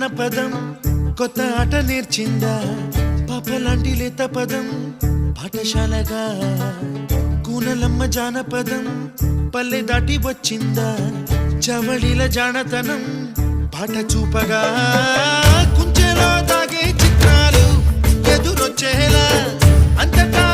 జానపదం కొత్త ఆట నేర్చిందా పాపలాంటి లేత పదం పాఠశాలగా కూనలమ్మ జానపదం పల్లె దాటి వచ్చిందా చవళిల జానతనం పాట చూపగా కుంచెలో తాగే చిత్రాలు ఎదురొచ్చేలా అంతటా